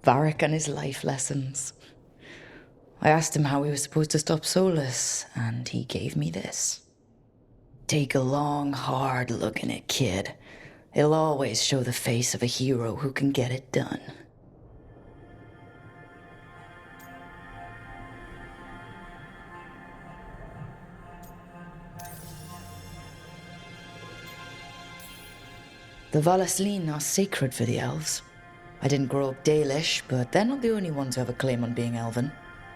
Varric and his life lessons. I asked him how we were supposed to stop Solus, and he gave me this. Take a long, hard look in it, kid. It'll always show the face of a hero who can get it done. The Valaslin are sacred for the elves. I didn't grow up Dalish, but they're not the only ones who have a claim on being elven.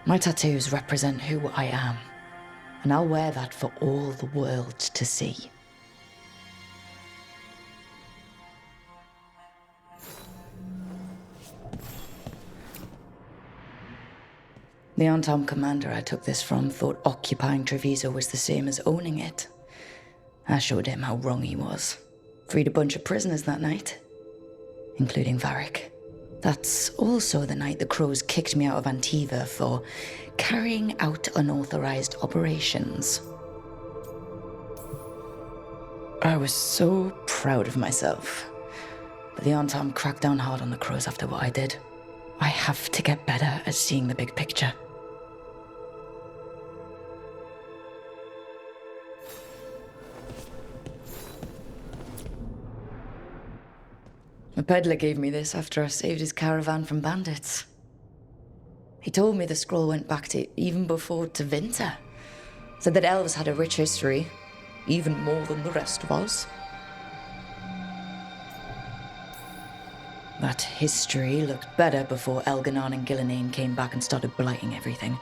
My tattoos represent who I am, and I'll wear that for all the world to see. The Antom commander I took this from thought occupying Treviso was the same as owning it. I showed him how wrong he was. Freed a bunch of prisoners that night, including Varric. That's also the night the Crows kicked me out of Antiva for carrying out unauthorized operations. I was so proud of myself. But the Antom cracked down hard on the Crows after what I did. I have to get better at seeing the big picture. A peddler gave me this after I saved his caravan from bandits. He told me the scroll went back to even before Tevinter. Said that elves had a rich history, even more than the rest of us. That history looked better before Elganon and Gillenane came back and started blighting everything.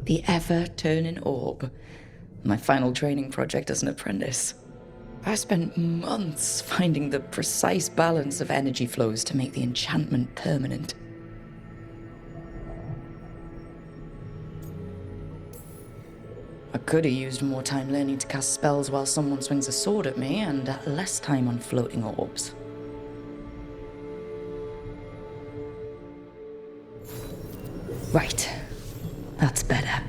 The ever-turning orb. My final training project as an apprentice. I spent months finding the precise balance of energy flows to make the enchantment permanent. I could have used more time learning to cast spells while someone swings a sword at me, and less time on floating orbs. Right. That's better.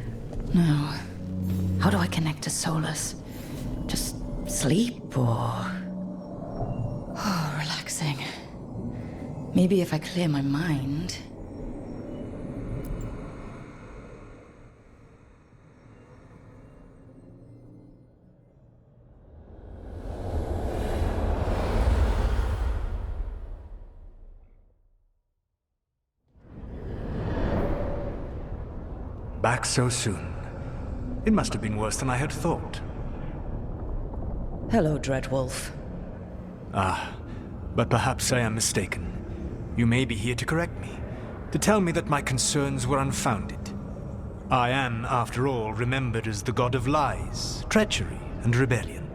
Now, how do I connect to Solus? Just sleep or... Oh, relaxing. Maybe if I clear my mind... Back so soon. It must have been worse than I had thought. Hello, Dreadwolf. Ah, but perhaps I am mistaken. You may be here to correct me, to tell me that my concerns were unfounded. I am, after all, remembered as the god of lies, treachery, and rebellion.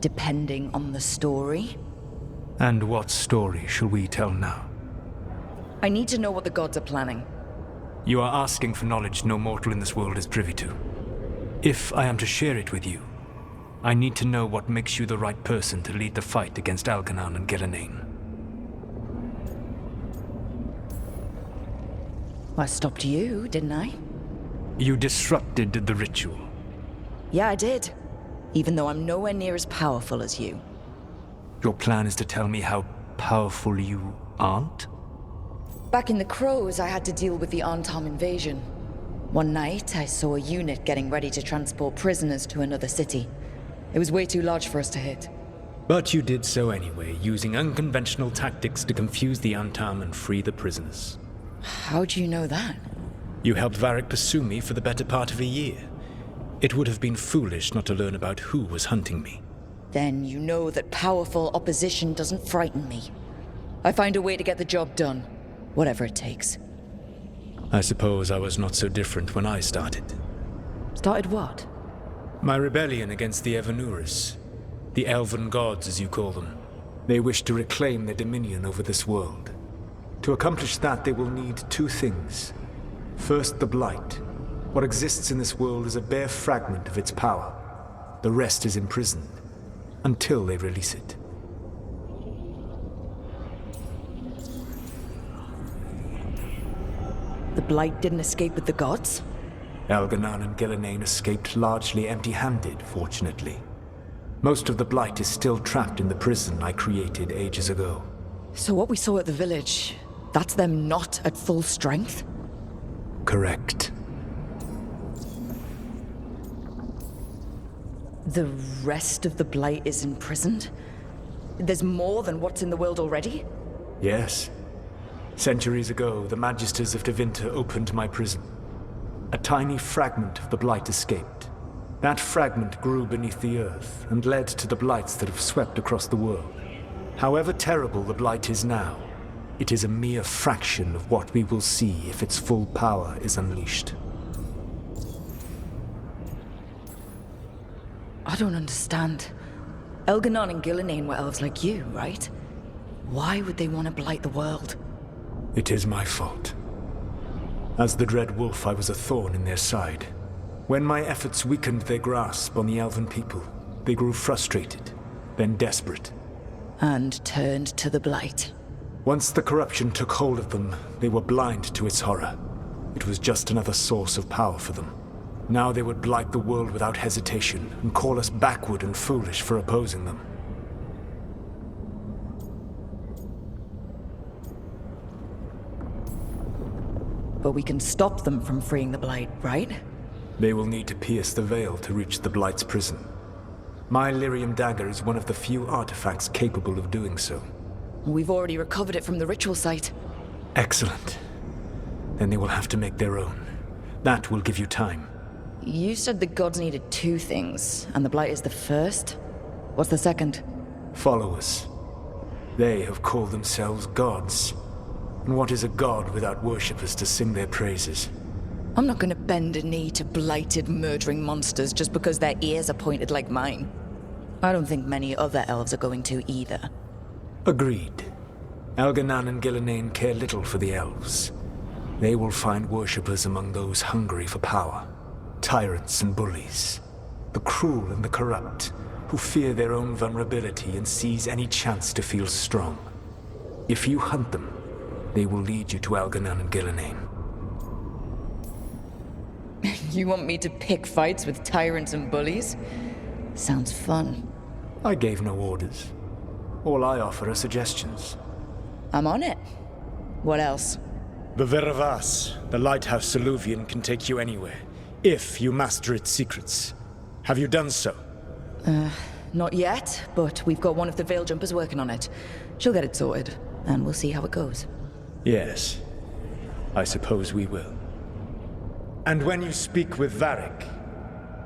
Depending on the story. And what story shall we tell now? I need to know what the gods are planning. You are asking for knowledge no mortal in this world is privy to. If I am to share it with you, I need to know what makes you the right person to lead the fight against Elganon and Gillenane. I stopped you, didn't I? You disrupted the ritual. Yeah, I did. Even though I'm nowhere near as powerful as you. Your plan is to tell me how powerful you aren't? Back in the Crows, I had to deal with the Antom invasion. One night, I saw a unit getting ready to transport prisoners to another city. It was way too large for us to hit. But you did so anyway, using unconventional tactics to confuse the Antom and free the prisoners. How do you know that? You helped Varric pursue me for the better part of a year. It would have been foolish not to learn about who was hunting me. Then you know that powerful opposition doesn't frighten me. I find a way to get the job done, whatever it takes. I suppose I was not so different when I started. Started what? My rebellion against the Evanuris. The Elven gods, as you call them. They wish to reclaim their dominion over this world. To accomplish that, they will need two things. First, the Blight. What exists in this world is a bare fragment of its power. The rest is imprisoned, until they release it. The Blight didn't escape with the gods? Elganon and Gillenane escaped largely empty-handed, fortunately. Most of the Blight is still trapped in the prison I created ages ago. So what we saw at the village, that's them not at full strength? Correct. The rest of the Blight is imprisoned? There's more than what's in the world already? Yes. Centuries ago, the Magisters of Tevinter opened my prison. A tiny fragment of the Blight escaped. That fragment grew beneath the earth and led to the Blights that have swept across the world. However terrible the Blight is now, it is a mere fraction of what we will see if its full power is unleashed. I don't understand. Elganon and Gillenane were elves like you, right? Why would they want to blight the world? It is my fault. As the Dread Wolf, I was a thorn in their side. When my efforts weakened their grasp on the Elven people, they grew frustrated, then desperate. And turned to the Blight. Once the corruption took hold of them, they were blind to its horror. It was just another source of power for them. Now they would blight the world without hesitation and call us backward and foolish for opposing them. But we can stop them from freeing the Blight, right? They will need to pierce the veil to reach the Blight's prison. My Lyrium dagger is one of the few artifacts capable of doing so. We've already recovered it from the ritual site. Excellent. Then they will have to make their own. That will give you time. You said the gods needed two things, and the Blight is the first? What's the second? Followers. They have called themselves gods. And what is a god without worshippers to sing their praises? I'm not gonna bend a knee to blighted, murdering monsters just because their ears are pointed like mine. I don't think many other elves are going to either. Agreed. Elganon and Gillenane care little for the elves. They will find worshippers among those hungry for power. Tyrants and bullies. The cruel and the corrupt, who fear their own vulnerability and seize any chance to feel strong. If you hunt them, they will lead you to Elganon and Gillenane. You want me to pick fights with tyrants and bullies? Sounds fun. I gave no orders. All I offer are suggestions. I'm on it. What else? The Veravas, the lighthouse Soluvian, can take you anywhere, if you master its secrets. Have you done so? Not yet, but we've got one of the Veil Jumpers working on it. She'll get it sorted, and we'll see how it goes. Yes, I suppose we will. And when you speak with Varric,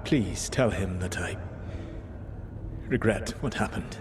please tell him that I regret what happened.